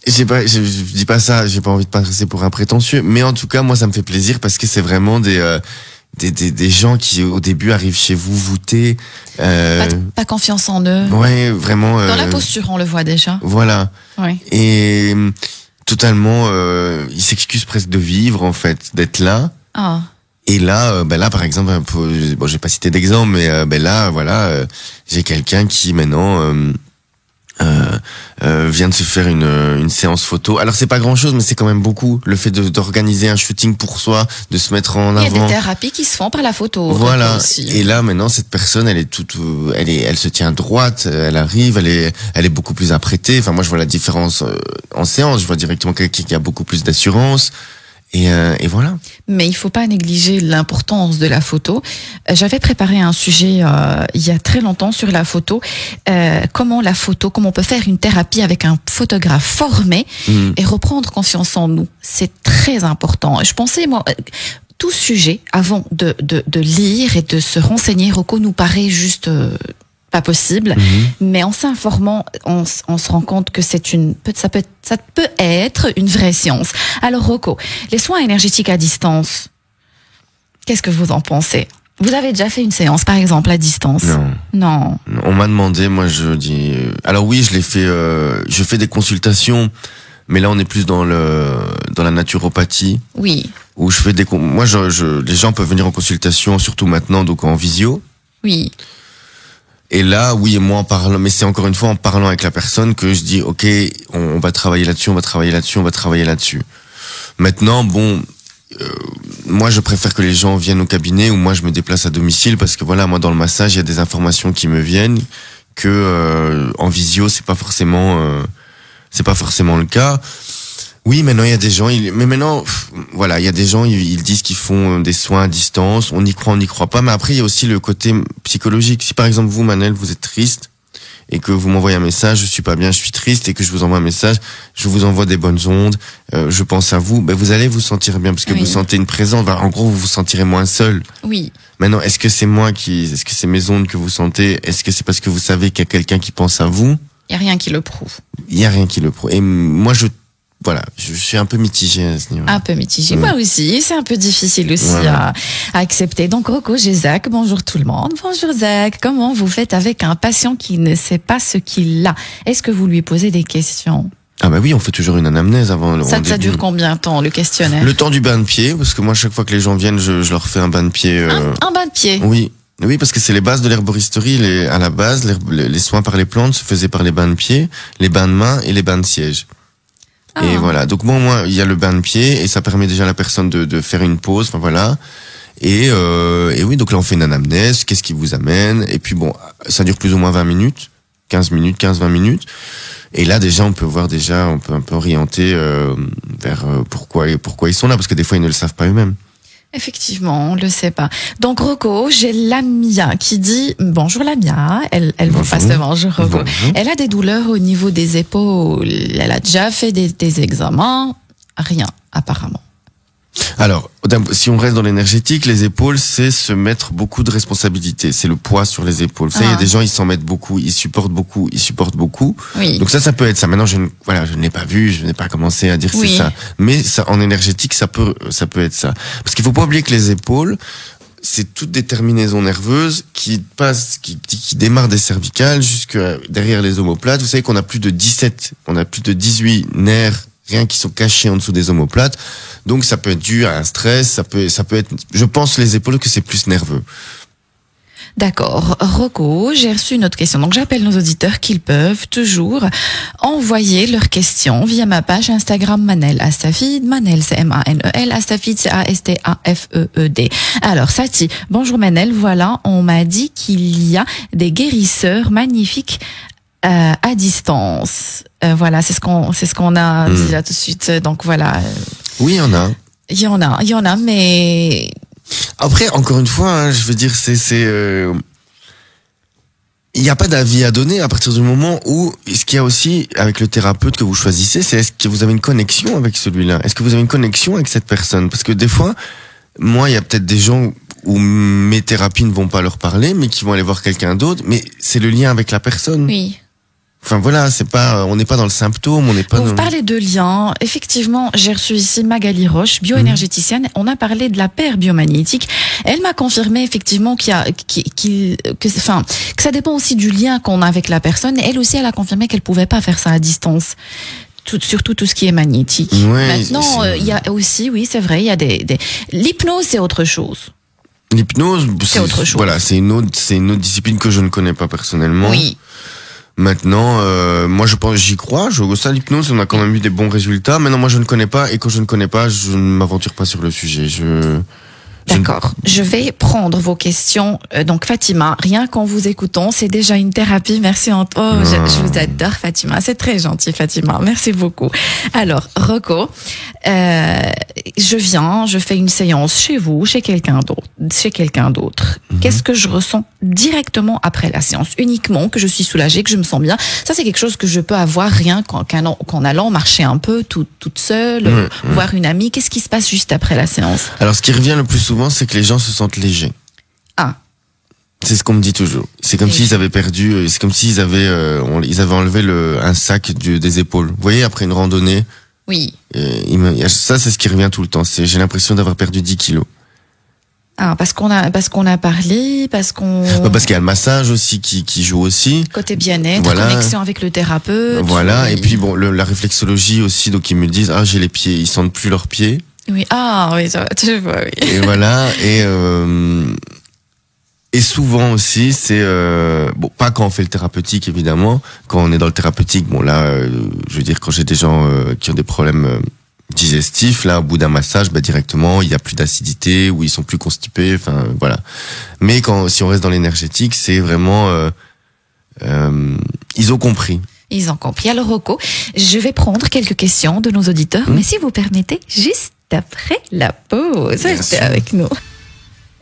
Je dis pas ça, j'ai pas envie de passer pour un prétentieux, mais en tout cas moi ça me fait plaisir parce que c'est vraiment des gens qui au début arrivent chez vous voûtés. Pas confiance en eux. Ouais, vraiment. Dans la posture, on le voit déjà. Voilà. Ouais. Et totalement, ils s'excusent presque de vivre en fait, d'être là. Ah. Et là, là par exemple, bon, j'ai pas cité d'exemple, mais là, voilà, j'ai quelqu'un qui maintenant vient de se faire une séance photo. Alors c'est pas grand chose, mais c'est quand même beaucoup. Le fait d'organiser un shooting pour soi, de se mettre en avant. Il y a des thérapies qui se font par la photo. Voilà. Aussi. Et là maintenant cette personne, elle se tient droite, elle arrive, elle est beaucoup plus apprêtée. Enfin moi je vois la différence en séance. Je vois directement quelqu'un qui a beaucoup plus d'assurance. Et voilà. Mais il faut pas négliger l'importance de la photo. J'avais préparé un sujet il y a très longtemps sur la photo. Comment on peut faire une thérapie avec un photographe formé et reprendre confiance en nous. C'est très important. Je pensais, moi, tout sujet, avant de lire et de se renseigner, Rocco, nous paraît juste... pas possible, mais en s'informant, on se rend compte que ça peut être une vraie science. Alors Rocco, les soins énergétiques à distance, qu'est-ce que vous en pensez? Vous avez déjà fait une séance, par exemple, à distance? Non. On m'a demandé, moi je dis... Alors oui, je l'ai fait, je fais des consultations, mais là on est plus dans la naturopathie. Oui. Où je fais moi les gens peuvent venir en consultation, surtout maintenant, donc en visio. Oui. Et là, oui, moi en parlant, mais c'est encore une fois en parlant avec la personne que je dis, ok, on va travailler là-dessus, on va travailler là-dessus, on va travailler là-dessus. Maintenant, bon, moi je préfère que les gens viennent au cabinet ou moi je me déplace à domicile parce que voilà, moi dans le massage, il y a des informations qui me viennent que en visio, c'est pas forcément le cas. Oui, maintenant il y a des gens, mais maintenant, voilà, il y a des gens, ils disent qu'ils font des soins à distance, on y croit pas, mais après il y a aussi le côté psychologique. Si par exemple vous, Manel, vous êtes triste et que vous m'envoyez un message, je suis pas bien, je suis triste, et que je vous envoie un message, je vous envoie des bonnes ondes, je pense à vous, vous allez vous sentir bien parce que vous sentez une présence. En gros, vous vous sentirez moins seul. Oui. Maintenant, est-ce que c'est mes ondes que vous sentez? Est-ce que c'est parce que vous savez qu'il y a quelqu'un qui pense à vous? Il y a rien qui le prouve. Il y a rien qui le prouve. Et moi, je suis un peu mitigé à ce niveau. Un peu mitigé. Moi aussi, c'est un peu difficile aussi à accepter. Donc, Rocco, j'ai Zach. Bonjour tout le monde. Bonjour Zach. Comment vous faites avec un patient qui ne sait pas ce qu'il a? Est-ce que vous lui posez des questions? Ah oui, on fait toujours une anamnèse avant. Ça dure combien de temps, le questionnaire? Le temps du bain de pied, parce que moi, chaque fois que les gens viennent, je leur fais un bain de pied. Un bain de pied? Oui, parce que c'est les bases de l'herboristerie. À la base, les soins par les plantes se faisaient par les bains de pied, les bains de main et les bains de siège. Et voilà. Donc moi, il y a le bain de pied et ça permet déjà à la personne de faire une pause. Enfin voilà. Et oui, donc là on fait une anamnèse. Qu'est-ce qui vous amène? Et puis bon, ça dure plus ou moins 20 minutes, 15-20 minutes. Et là déjà, on peut un peu orienter vers pourquoi ils sont là, parce que des fois ils ne le savent pas eux-mêmes. Effectivement, on le sait pas. Donc Rocco, j'ai Lamia qui dit bonjour Lamia. Elle vous passe le bonjour Rocco. Elle a des douleurs au niveau des épaules. Elle a déjà fait des examens. Rien apparemment. Alors, si on reste dans l'énergétique, les épaules, c'est se mettre beaucoup de responsabilités. C'est le poids sur les épaules. Vous savez, il y a des gens, ils s'en mettent beaucoup, ils supportent beaucoup. Oui. Donc ça peut être ça. Maintenant, je ne l'ai pas vu, je n'ai pas commencé à dire c'est ça. Mais ça, en énergétique, ça peut être ça. Parce qu'il faut pas oublier que les épaules, c'est toutes des terminaisons nerveuses qui démarrent des cervicales jusque derrière les omoplates. Vous savez qu'on a plus de 18 nerfs rien qui sont cachés en dessous des omoplates. Donc ça peut être dû à un stress, ça peut être, je pense, les épaules, que c'est plus nerveux. D'accord. Rocco, j'ai reçu une autre question. Donc j'appelle nos auditeurs qu'ils peuvent toujours envoyer leurs questions via ma page Instagram Manel Astafid. Manel, c'est M-A-N-E-L, Astafid, c'est A-S-T-A-F-E-E-D. Alors Sati, bonjour Manel, voilà, on m'a dit qu'il y a des guérisseurs magnifiques à distance. Voilà, c'est ce qu'on a dit là tout de suite. Donc voilà. Oui, il y en a. Il y en a, mais après, encore une fois, je veux dire, il n'y a pas d'avis à donner à partir du moment où, ce qu'il y a aussi avec le thérapeute que vous choisissez, c'est est-ce que vous avez une connexion avec celui-là? Est-ce que vous avez une connexion avec cette personne? Parce que des fois, moi, il y a peut-être des gens où mes thérapies ne vont pas leur parler, mais qui vont aller voir quelqu'un d'autre, mais c'est le lien avec la personne. Oui. Enfin voilà, on n'est pas dans le symptôme, on n'est pas. Vous parlez de liens. Effectivement, j'ai reçu ici Magali Roche, bioénergéticienne. On a parlé de la paire biomagnétique. Elle m'a confirmé effectivement que ça dépend aussi du lien qu'on a avec la personne. Elle aussi, elle a confirmé qu'elle pouvait pas faire ça à distance. Surtout tout ce qui est magnétique. Ouais, maintenant, il y a aussi, oui, c'est vrai, il y a l'hypnose, c'est autre chose. L'hypnose, c'est autre chose. Voilà, c'est une autre discipline que je ne connais pas personnellement. Oui. Maintenant, moi je pense, j'y crois. Au sein de l'hypnose, on a quand même eu des bons résultats. Maintenant, moi je ne connais pas, et quand je ne connais pas, je ne m'aventure pas sur le sujet. D'accord. Je vais prendre vos questions. Donc Fatima, rien qu'en vous écoutant, c'est déjà une thérapie. Merci Antoine. Je vous adore Fatima. C'est très gentil Fatima. Merci beaucoup. Alors Rocco, je fais une séance chez vous, chez quelqu'un d'autre. Qu'est-ce que je ressens directement après la séance? Uniquement que je suis soulagée, que je me sens bien. Ça c'est quelque chose que je peux avoir rien qu'en allant marcher un peu toute seule, voir une amie. Qu'est-ce qui se passe juste après la séance? Alors ce qui revient le plus souvent, c'est que les gens se sentent légers. Ah. C'est ce qu'on me dit toujours. C'est comme s'ils avaient perdu, c'est comme s'ils avaient enlevé un sac des épaules. Vous voyez, après une randonnée. Oui. Ça, c'est ce qui revient tout le temps. J'ai l'impression d'avoir perdu 10 kilos. Ah, parce qu'on a parlé, parce qu'il y a le massage aussi qui joue aussi. Côté bien-être, connexion avec le thérapeute. Voilà. Oui. Et puis la réflexologie aussi. Donc ils me disent, j'ai les pieds, ils sentent plus leurs pieds. Oui, je vois, oui. Et voilà, et souvent aussi, c'est pas quand on fait le thérapeutique évidemment, quand on est dans le thérapeutique, je veux dire quand j'ai des gens qui ont des problèmes digestifs, là au bout d'un massage, directement il y a plus d'acidité ou ils sont plus constipés, enfin voilà. Mais si on reste dans l'énergétique, c'est vraiment ils ont compris. Ils ont compris. Alors Rocco, je vais prendre quelques questions de nos auditeurs, mais si vous permettez, juste après la pause. Restez avec nous.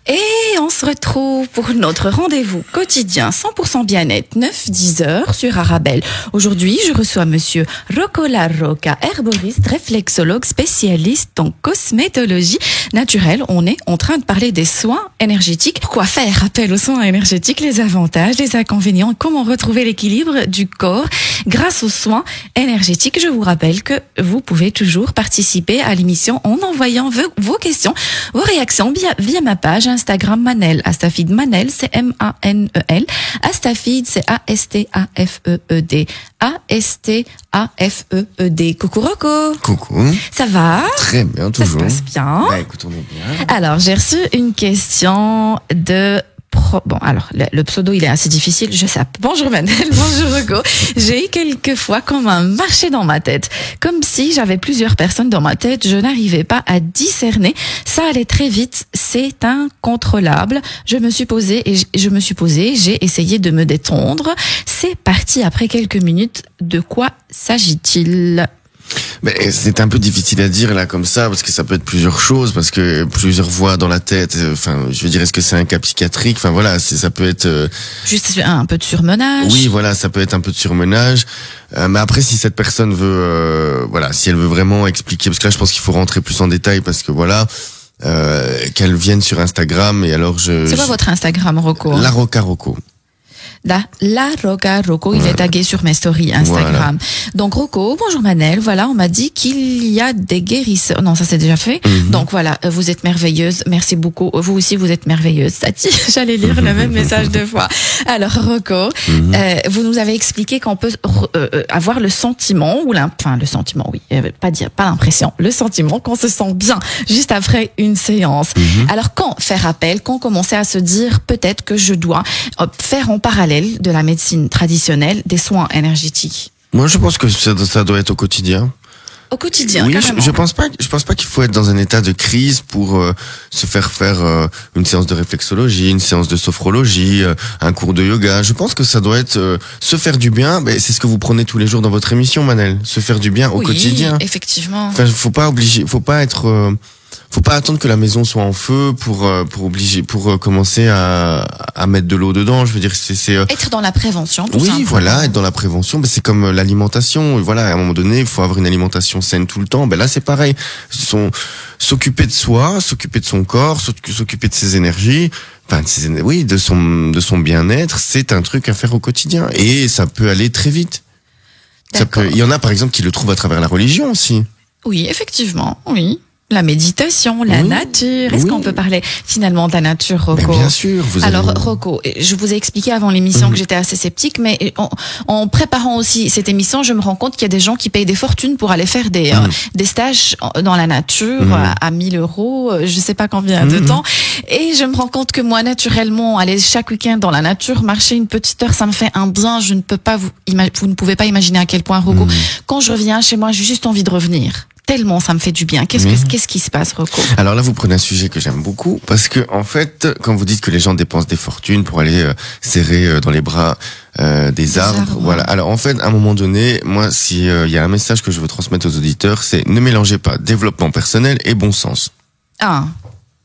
Et on se retrouve pour notre rendez-vous quotidien 100% bien-être 9-10 heures sur Arabelle. Aujourd'hui, je reçois monsieur Rocco Larroca, herboriste, réflexologue, spécialiste en cosmétologie naturelle. On est en train de parler des soins énergétiques. Pourquoi faire appel aux soins énergétiques, les avantages, les inconvénients, comment retrouver l'équilibre du corps grâce aux soins énergétiques. Je vous rappelle que vous pouvez toujours participer à l'émission en envoyant vos questions, vos réactions via ma page Instagram Manel, Astafid Manel, c'est M-A-N-E-L, Astafid, c'est A-S-T-A-F-E-E-D, A-S-T-A-F-E-E-D. Coucou Rocco. Coucou. Ça va? Très bien, toujours. Ça se passe bien. Écoute, on est bien. Alors, j'ai reçu une question de... Bon, alors, le pseudo, il est assez difficile, je sais. Bonjour Manel, bonjour Rocco. J'ai eu quelques fois comme un marché dans ma tête. Comme si j'avais plusieurs personnes dans ma tête, je n'arrivais pas à discerner. Ça allait très vite, c'est incontrôlable. Je me suis posée, j'ai essayé de me détendre. C'est parti après quelques minutes. De quoi s'agit-il ? C'est un peu difficile à dire là comme ça parce que ça peut être plusieurs choses, parce que plusieurs voix dans la tête. Enfin, je veux dire, est-ce que c'est un cas psychiatrique? Enfin voilà, ça peut être juste un peu de surmenage. Oui, voilà, ça peut être un peu de surmenage. Mais après, si cette personne veut, si elle veut vraiment expliquer, parce que là, je pense qu'il faut rentrer plus en détail, parce que qu'elle vienne sur Instagram et alors C'est quoi votre Instagram, Rocco? La Roca Rocco. La Roca Rocco, il est tagué sur mes stories Instagram. Voilà. Donc Rocco, bonjour Manel, voilà, on m'a dit qu'il y a des guérisseurs. Non, ça c'est déjà fait. Donc voilà, vous êtes merveilleuse, merci beaucoup. Vous aussi, vous êtes merveilleuse. Tati, j'allais lire le même message deux fois. Alors Rocco, vous nous avez expliqué qu'on peut avoir le sentiment, le sentiment, oui, pas l'impression, le sentiment qu'on se sent bien juste après une séance. Alors quand faire appel, quand commencer à se dire peut-être que je dois faire en parallèle de la médecine traditionnelle, des soins énergétiques? Moi, je pense que ça doit être au quotidien. Au quotidien, oui, carrément. Je pense pas qu'il faut être dans un état de crise pour se faire une séance de réflexologie, une séance de sophrologie, un cours de yoga. Je pense que ça doit être se faire du bien. C'est ce que vous prenez tous les jours dans votre émission, Manel. Se faire du bien au quotidien. Oui, effectivement. Enfin, faut pas attendre que la maison soit en feu pour commencer à mettre de l'eau dedans. Je veux dire, c'est être dans la prévention. Tout simplement. Oui, voilà, être dans la prévention. C'est comme l'alimentation. Voilà, à un moment donné, il faut avoir une alimentation saine tout le temps. Là, c'est pareil. S'occuper de soi, s'occuper de son corps, s'occuper de ses énergies. Enfin, de son bien-être, c'est un truc à faire au quotidien. Et ça peut aller très vite. Il y en a, par exemple, qui le trouvent à travers la religion aussi. Oui, effectivement, oui. La méditation, la nature. Est-ce qu'on peut parler finalement de la nature, Rocco? Bien sûr. Alors, Rocco, je vous ai expliqué avant l'émission que j'étais assez sceptique, mais en préparant aussi cette émission, je me rends compte qu'il y a des gens qui payent des fortunes pour aller faire des stages dans la nature à 1000 €, je sais pas combien de temps. Et je me rends compte que moi, naturellement, aller chaque week-end dans la nature, marcher une petite heure, ça me fait un bien. Je ne peux pas vous ne pouvez pas imaginer à quel point, Rocco, quand je reviens chez moi, j'ai juste envie de revenir. Tellement ça me fait du bien. Qu'est-ce qui se passe, Rocco? Alors là, vous prenez un sujet que j'aime beaucoup parce que en fait, quand vous dites que les gens dépensent des fortunes pour aller serrer dans les bras des arbres, voilà. Alors en fait, à un moment donné, moi, si y a un message que je veux transmettre aux auditeurs, c'est ne mélangez pas développement personnel et bon sens. Ah,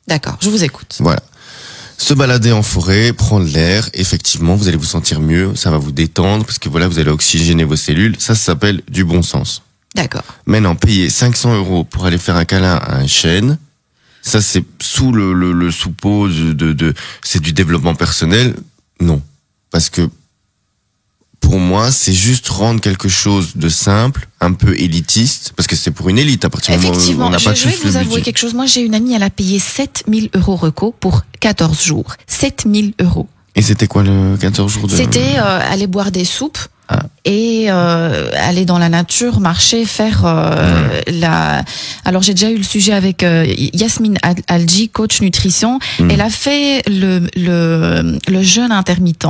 d'accord. Je vous écoute. Voilà. Se balader en forêt, prendre l'air, effectivement, vous allez vous sentir mieux, ça va vous détendre parce que voilà, vous allez oxygéner vos cellules. Ça s'appelle du bon sens. D'accord. Maintenant, payer 500 € pour aller faire un câlin à un chêne, ça c'est sous le suppose de c'est du développement personnel. Non. Parce que, pour moi, c'est juste rendre quelque chose de simple, un peu élitiste, parce que c'est pour une élite à partir du moment où on n'a pas tous le budget. Je vais vous avouer quelque chose. Moi, j'ai une amie, elle a payé 7000 € Rocco pour 14 jours. 7000 €. Et c'était quoi le 14 jours de... C'était aller boire des soupes. Et aller dans la nature, marcher, faire la. Alors j'ai déjà eu le sujet avec Yasmine Alji, coach nutrition. Elle a fait le jeûne intermittent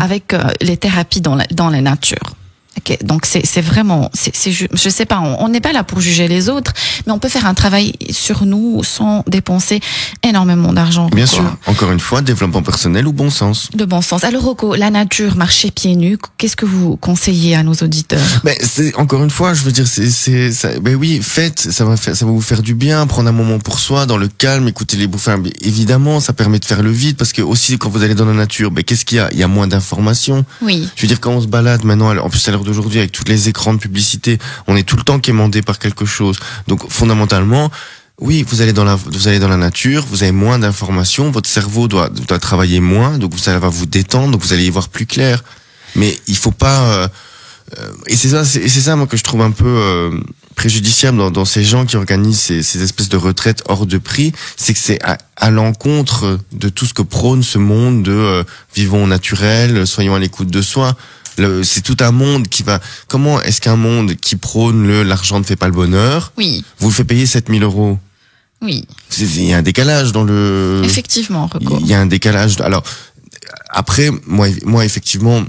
avec les thérapies dans la nature. Okay, donc c'est vraiment, je sais pas, on n'est pas là pour juger les autres, mais on peut faire un travail sur nous sans dépenser énormément d'argent. Bien sûr, encore une fois, développement personnel ou bon sens. De bon sens. Alors Rocco, la nature, marcher pieds nus, qu'est-ce que vous conseillez à nos auditeurs? C'est encore une fois, je veux dire, oui, faites, ça va vous faire du bien, prendre un moment pour soi, dans le calme, écouter les bouffées. Évidemment, ça permet de faire le vide, parce que aussi quand vous allez dans la nature, qu'est-ce qu'il y a? Il y a moins d'informations. Oui. Je veux dire, quand on se balade maintenant, en plus à l'heure d'aujourd'hui, avec tous les écrans de publicité, on est tout le temps quémandé par quelque chose. Donc fondamentalement, oui, vous allez dans la nature, vous avez moins d'informations, votre cerveau doit travailler moins, donc ça va vous détendre, donc vous allez y voir plus clair. Mais il faut pas et c'est ça moi que je trouve un peu préjudiciable dans ces gens qui organisent ces espèces de retraites hors de prix, c'est que c'est à l'encontre de tout ce que prône ce monde de vivons au naturel, soyons à l'écoute de soi. C'est tout un monde qui va... Comment est-ce qu'un monde qui prône l'argent ne fait pas le bonheur, vous le fait payer 7000 €? Oui. Il y a un décalage dans le... Effectivement, Rocco. Il y a un décalage. Alors, après, moi effectivement...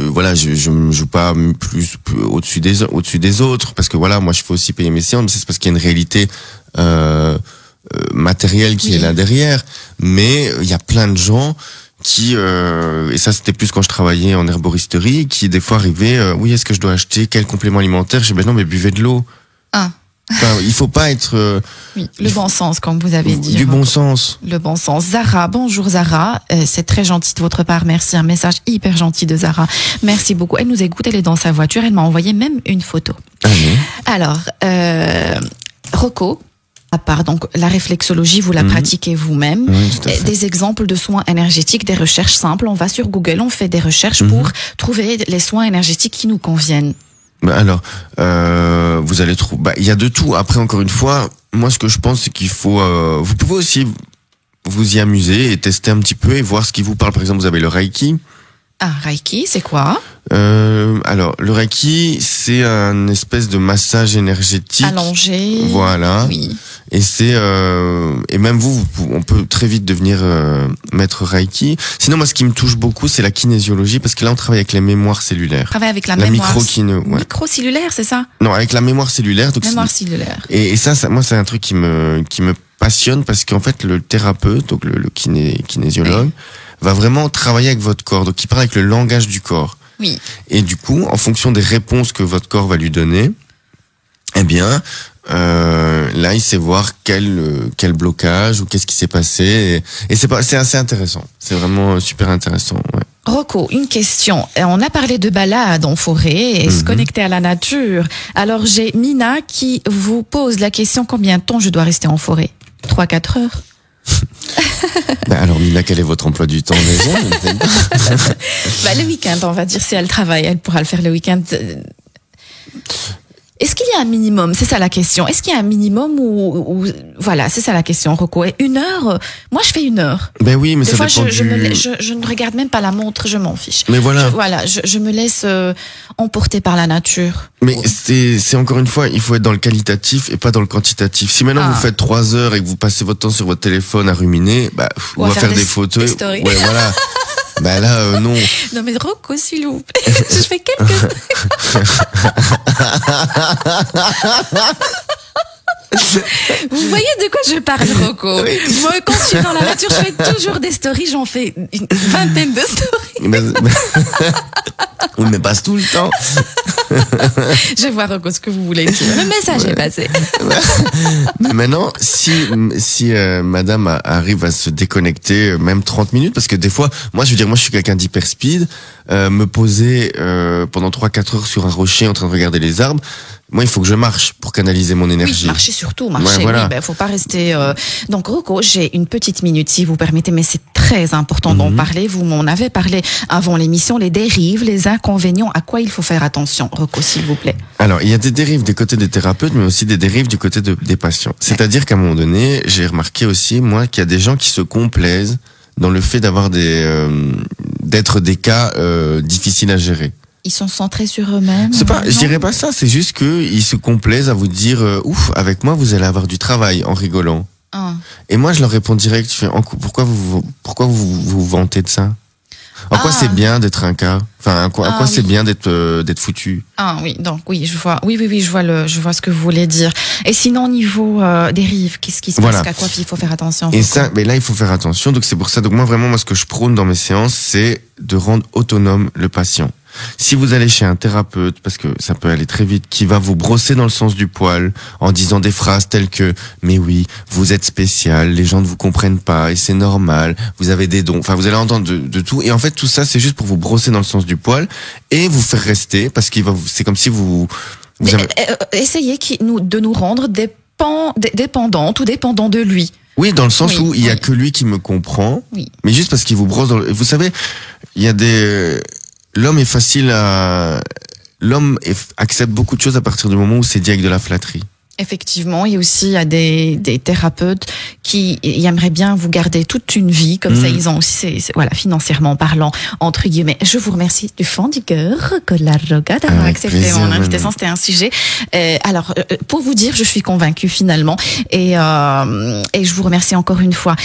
voilà, je me joue pas plus au-dessus des autres, parce que voilà, moi je fais aussi payer mes séances, mais c'est parce qu'il y a une réalité matérielle qui est là derrière. Mais il y a plein de gens qui et ça c'était plus quand je travaillais en herboristerie, qui des fois arrivaient oui, est-ce que je dois acheter quel complément alimentaire? Je dis non, mais buvez de l'eau. Enfin, il faut pas être le bon sens, comme vous avez dit. Du bon sens. Le bon sens. Zara, bonjour Zara. C'est très gentil de votre part. Merci. Un message hyper gentil de Zara. Merci beaucoup. Elle nous écoute. Elle est dans sa voiture. Elle m'a envoyé même une photo. Alors, Rocco, à part donc la réflexologie, vous la pratiquez vous-même. Oui, des exemples de soins énergétiques, des recherches simples. On va sur Google, on fait des recherches pour trouver les soins énergétiques qui nous conviennent. Alors, vous allez trouver... il y a de tout. Après, encore une fois, moi, ce que je pense, c'est qu'il faut... vous pouvez aussi vous y amuser et tester un petit peu et voir ce qui vous parle. Par exemple, vous avez le Reiki. Ah, Reiki, c'est quoi? Alors, le Reiki, c'est un espèce de massage énergétique. Allongé. Voilà. Oui. Et c'est et même on peut très vite devenir maître Reiki. Sinon, moi, ce qui me touche beaucoup, c'est la kinésiologie, parce que là, on travaille avec les mémoires cellulaires. Travaille avec la mémoire. Microcellulaire, c'est ça? Non, avec la mémoire cellulaire. Donc mémoire cellulaire. Et ça, moi, c'est un truc qui me passionne, parce qu'en fait, le thérapeute, donc le kinésiologue, va vraiment travailler avec votre corps. Donc, il parle avec le langage du corps. Oui. Et du coup, en fonction des réponses que votre corps va lui donner, eh bien, là, il sait voir quel blocage ou qu'est-ce qui s'est passé. Et c'est assez intéressant. C'est vraiment super intéressant. Ouais. Rocco, une question. On a parlé de balade en forêt et se connecter à la nature. Alors, j'ai Mina qui vous pose la question: combien de temps je dois rester en forêt? 3-4 heures? Alors Mina, quel est votre emploi du temps déjà? Le week-end, on va dire, si elle travaille, elle pourra le faire le week-end. Est-ce qu'il y a un minimum? C'est ça la question. Est-ce qu'il y a un minimum ou voilà, c'est ça la question, Rocco. Et 1 heure, moi je fais 1 heure. Ben oui, mais Des ça fois, dépend je ne regarde même pas la montre, je m'en fiche. Mais voilà. Je me laisse emporter par la nature. Mais c'est encore une fois, il faut être dans le qualitatif et pas dans le quantitatif. Si maintenant vous faites 3 heures et que vous passez votre temps sur votre téléphone à ruminer, bah, ou à faire des photos. Des stories. Ouais, voilà. Bah là, non. Non mais Rocco, s'il vous plaît, je fais quelques... Vous voyez de quoi je parle, Rocco? Oui. Moi, quand je suis dans la nature, je fais toujours des stories, j'en fais une vingtaine de stories. Oui, mais passe tout le temps. Je vois, Rocco, ce que vous voulez dire. Le message est passé. Mais maintenant, si madame arrive à se déconnecter même 30 minutes, parce que des fois, moi je suis quelqu'un d'hyper speed, me poser pendant 3-4 heures sur un rocher en train de regarder les arbres, moi il faut que je marche pour canaliser mon énergie. Oui, marcher surtout, marcher. Ouais, voilà. Oui, faut pas rester... Donc Rocco, j'ai une petite minute si vous permettez, mais c'est très important d'en parler. Vous m'en avez parlé avant l'émission, les dérives, les inconvénients, à quoi il faut faire attention, Rocco, s'il vous plaît. Alors, il y a des dérives du côté des thérapeutes, mais aussi des dérives du côté des patients. C'est-à-dire qu'à un moment donné, j'ai remarqué aussi, moi, qu'il y a des gens qui se complaisent dans le fait d'avoir d'être des cas difficiles à gérer. Ils sont centrés sur eux-mêmes. Je dirais pas ça, c'est juste que ils se complaisent à vous dire, ouf, avec moi, vous allez avoir du travail en rigolant. Et moi, je leur réponds direct, pourquoi vous vantez de ça? En quoi c'est bien d'être un cas? Enfin, à quoi c'est bien d'être foutu? Ah oui, donc oui, je vois. Oui, je vois ce que vous voulez dire. Et sinon, au niveau dérive, qu'est-ce qui se passe? À quoi il faut faire attention? Et ça, mais là, il faut faire attention. Donc c'est pour ça. Donc moi, ce que je prône dans mes séances, c'est de rendre autonome le patient. Si vous allez chez un thérapeute, parce que ça peut aller très vite, qui va vous brosser dans le sens du poil en disant des phrases telles que « mais oui, vous êtes spécial, les gens ne vous comprennent pas et c'est normal, vous avez des dons », enfin vous allez entendre de tout, et en fait tout ça c'est juste pour vous brosser dans le sens du poil et vous faire rester, parce c'est comme si vous avez... Essayez de nous rendre dépendantes ou dépendants de lui. Oui, dans le sens où il y a que lui qui me comprend, mais juste parce qu'il vous brosse dans vous savez, il y a L'homme accepte beaucoup de choses à partir du moment où c'est dit avec de la flatterie. Effectivement, et aussi il y a des thérapeutes qui aimeraient bien vous garder toute une vie, comme ça ils ont aussi, voilà, financièrement parlant, entre guillemets. Je vous remercie du fond du cœur, Rocco Larroca, d'avoir accepté mon invitation. C'était un sujet. Alors, pour vous dire, je suis convaincue finalement, et je vous remercie encore une fois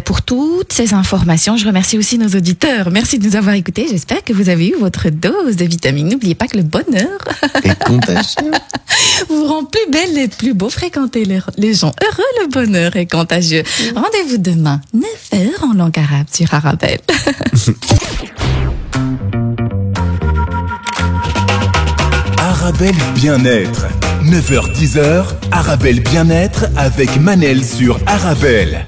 pour toutes ces informations. Je remercie aussi nos auditeurs. Merci de nous avoir écoutés. J'espère que vous avez eu votre dose de vitamines. N'oubliez pas que le bonheur est contagieux. Vous rend plus belle et plus beau. Fréquentez les gens heureux, le bonheur est contagieux. Rendez-vous demain, 9h en langue arabe sur Arabelle. Arabelle Bien-être. 9h-10h, Arabelle Bien-être avec Manel sur Arabelle.